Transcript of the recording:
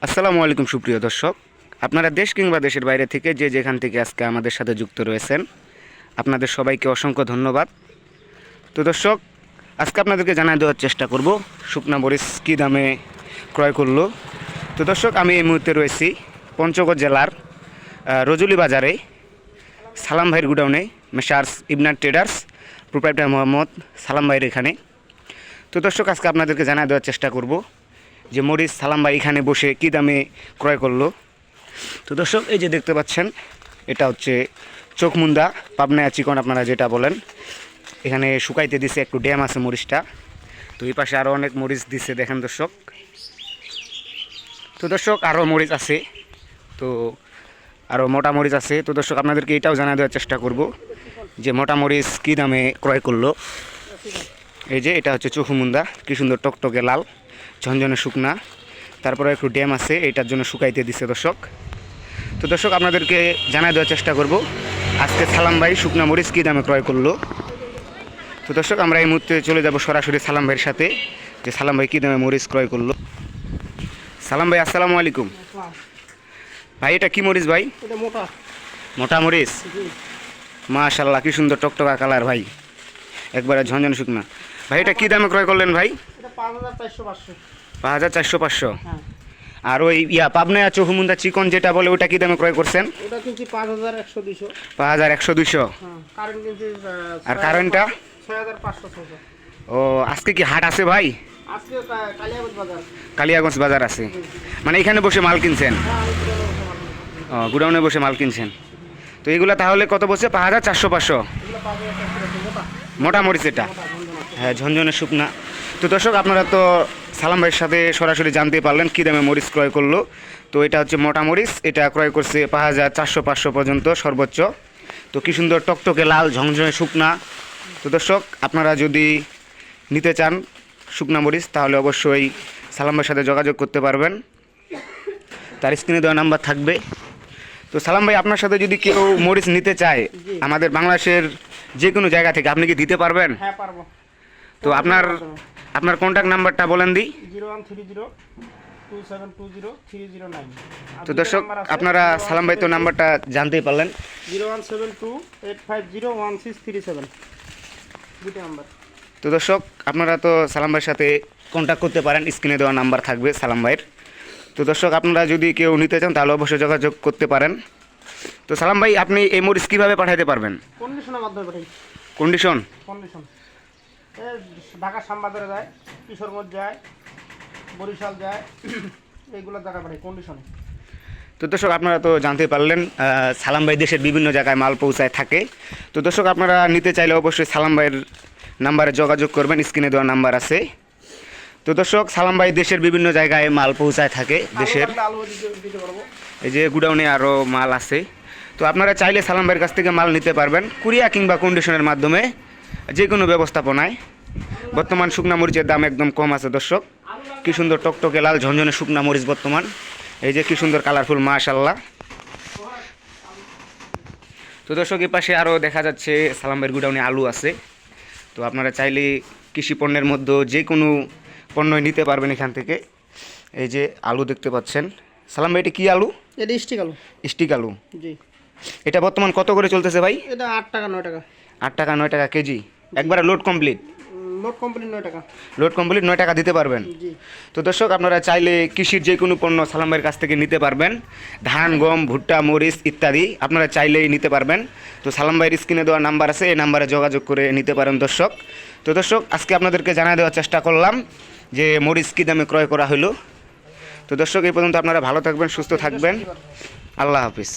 আসসালামু আলাইকুম সুপ্রিয় দর্শক, আপনারা দেশ কিংবা দেশের বাইরে থেকে যে যেখান থেকে আজকে আমাদের সাথে যুক্ত রয়েছেন, আপনাদের সবাইকে অসংখ্য ধন্যবাদ। তো দর্শক, আজকে আপনাদেরকে জানিয়ে দেওয়ার চেষ্টা করব শুকনা মরিচ কী দামে ক্রয় করলো। তো দর্শক, আমি এই মুহূর্তে রয়েছি পঞ্চগড় জেলার রজুলি বাজারে সালাম ভাইয়ের গুডাউনে, মেসার্স ইবনার ট্রেডার্স, প্রোপ্রাইটার মোহাম্মদ সালাম ভাইয়ের এখানে। তো দর্শক, আজকে আপনাদেরকে জানিয়ে দেওয়ার চেষ্টা করব যে মরিচ সালাম ভাই এখানে বসে কী দামে ক্রয় করলো। তো দর্শক, এই যে দেখতে পাচ্ছেন, এটা হচ্ছে চোখমুন্দা পাবনায়া চিকন আপনারা যেটা বলেন। এখানে শুকাইতে দিছে, একটু ড্যাম আছে মরিচটা। তো এই পাশে আরও অনেক মরিচ দিছে, দেখেন দর্শক। তো দর্শক, আরও মরিচ আছে, তো আরও মোটা মরিচ আছে। তো দর্শক, আপনাদেরকে এটাও জানিয়ে দেওয়ার চেষ্টা করব যে মোটা মরিচ কী দামে ক্রয় করলো। এই যে এটা হচ্ছে চোখমুন্দা, কী সুন্দর টকটকে লাল, ঝনঝনে শুকনা, তারপরে একটু ড্যাম আছে, এটার জন্য শুকাইতে দিছে দর্শক। তো দর্শক, আপনাদেরকে জানিয়ে দেওয়ার চেষ্টা করব আজকে সালাম ভাই শুকনা মরিচ কী দামে ক্রয় করলো। তো দর্শক, আমরা এই মুহূর্তে চলে যাব সরাসরি সালাম ভাইয়ের সাথে, যে সালাম ভাই কী দামে মরিচ ক্রয় করলো। সালাম ভাই, আসসালামু আলাইকুম। ভাই, এটা কি মরিচ ভাই? এটা মোটা মোটা মরিচ, মাশাআল্লাহ, কি সুন্দর টকটকা কালার ভাই, একবারে ঝনঝনে শুকনা। ভাই, এটা কী দামে ক্রয় করলেন ভাই? এটা 5400 5400। হ্যাঁ। আর ওই পাবনায়া চোখমুন্দা চিকন যেটা বলে, ওটা কী দামে ক্রয় করছেন? ওটা কিনছি 5100 200। 5100 হ্যাঁ, কারেন্ট কিনছি আর কারেন্টটা 6500 ও, আজকে কি হাট আছে ভাই? আজকে কালিয়াগঞ্জ বাজার। কালিয়াগঞ্জ বাজার আছে, মানে এখানে বসে মাল কিনছেন? হ্যাঁ, আমি পুরো ও, গুডাউনে বসে মাল কিনছেন। তো এগুলো তাহলে কত বলছে? 5400 500 এগুলো 5400 মোটা মোটা মরিচ এটা। হ্যাঁ, ঝনঝনে শুকনা। তো দর্শক, আপনারা তো সালাম ভাইয়ের সাথে সরাসরি জানতে পারলেন কী দামে মরিচ ক্রয় করলো। তো এটা হচ্ছে মোটা মরিচ, এটা ক্রয় করছে 5400 500 পর্যন্ত সর্বোচ্চ। তো কী সুন্দর টকটকে লাল, ঝনঝনে শুকনা। তো দর্শক, আপনারা যদি নিতে চান শুকনা মরিচ, তাহলে অবশ্যই সালাম ভাইয়ের সাথে যোগাযোগ করতে পারবেন, তার স্ক্রিনে দেওয়া নাম্বার থাকবে। তো সালাম ভাই, আপনার সাথে যদি কেউ মরিচ নিতে চায় আমাদের বাংলাদেশের যে কোনো জায়গা থেকে, আপনি কি দিতে পারবেন? হ্যাঁ, পারবো। তো আপনার কন্ট্যাক্ট নাম্বারটা বলেন দিই। 0130 2720 309। তো দর্শক, আপনারা সালাম ভাই তো নাম্বারটা জানতেই পারলেন, 0172 850 1637 দুটো নাম্বার। তো দর্শক, আপনারা তো সালাম ভাইয়ের সাথে কন্ট্যাক্ট করতে পারেন, স্ক্রিনে দেওয়া নাম্বার থাকবে সালাম ভাইয়ের। তো দর্শক, আপনারা যদি কেউ নিতে চান তাহলে অবশ্যই যোগাযোগ করতে পারেন। তো সালাম ভাই, আপনি এই মরিচ কীভাবে পাঠাতে পারবেন? কন্ডিশনের মাধ্যমে পাঠাই। কন্ডিশন ঢাকা শ্যামবাজারে যায়, কিশোরগঞ্জ যায়, বরিশাল যায়, এইগুলো জায়গায় পাঠাই কন্ডিশনে। তো দর্শক, আপনারা তো জানতে পারলেন সালাম ভাই দেশের বিভিন্ন জায়গায় মাল পৌঁছায় থাকে। তো দর্শক, আপনারা নিতে চাইলে অবশ্যই সালাম ভাইয়ের নাম্বারে যোগাযোগ করবেন, স্ক্রিনে দেওয়া নাম্বার আছে। তো দর্শক, সালাম ভাই দেশের বিভিন্ন জায়গায় মাল পৌঁছায় থাকে দেশের। আলু দিতে পারবো। এই যে গুডাউনে আরও মাল আছে। তো আপনারা চাইলে সালাম ভাইয়ের কাছ থেকে মাল নিতে পারবেন কুরিয়া কিংবা কন্ডিশনের মাধ্যমে, যে কোনো ব্যবস্থাপনায়। বর্তমান শুকনা মরিচের দাম একদম কম আছে দর্শক। কী সুন্দর টকটকে লাল, ঝনঝনে শুকনা মরিচ বর্তমান। এই যে কী সুন্দর কালারফুল, মাশাআল্লাহ। তো দর্শক, এই পাশে আরও দেখা যাচ্ছে সালাম ভাইয়ের গুডাউনে আলু আছে। তো আপনারা চাইলে কৃষি পণ্যের মধ্যে যে কোনো পণ্যই নিতে পারবেন এখান থেকে। এই যে আলু দেখতে পাচ্ছেন। সালাম ভাই, এটা কী আলু? এটা স্টিক আলু। স্টিক আলু। জি। এটা বর্তমান কত করে চলতেছে ভাই? এটা 8 টাকা 9 টাকা। 8 টাকা 9 টাকা কেজি, একবারে লোড কমপ্লিট? লোড কমপ্লিট 9 টাকা। লোড কমপ্লিট 9 টাকা দিতে পারবেন। জি। তো দর্শক, আপনারা চাইলে কৃষির যে কোনো পণ্য সালাম ভাইয়ের কাছ থেকে নিতে পারবেন। ধান, গম, ভুট্টা, মরিচ ইত্যাদি আপনারা চাইলেই নিতে পারবেন। তো সালাম ভাইয়ের স্ক্রিনে দেওয়া নাম্বার আছে, এই নাম্বারে যোগাযোগ করে নিতে পারেন দর্শক। তো দর্শক, আজকে আপনাদেরকে জানিয়ে দেওয়ার চেষ্টা করলাম যে মরিচ কী দামে ক্রয় করা হলো। তো দর্শক, এই পর্যন্ত আপনারা ভালো থাকবেন, সুস্থ থাকবেন। আল্লাহ হাফিজ।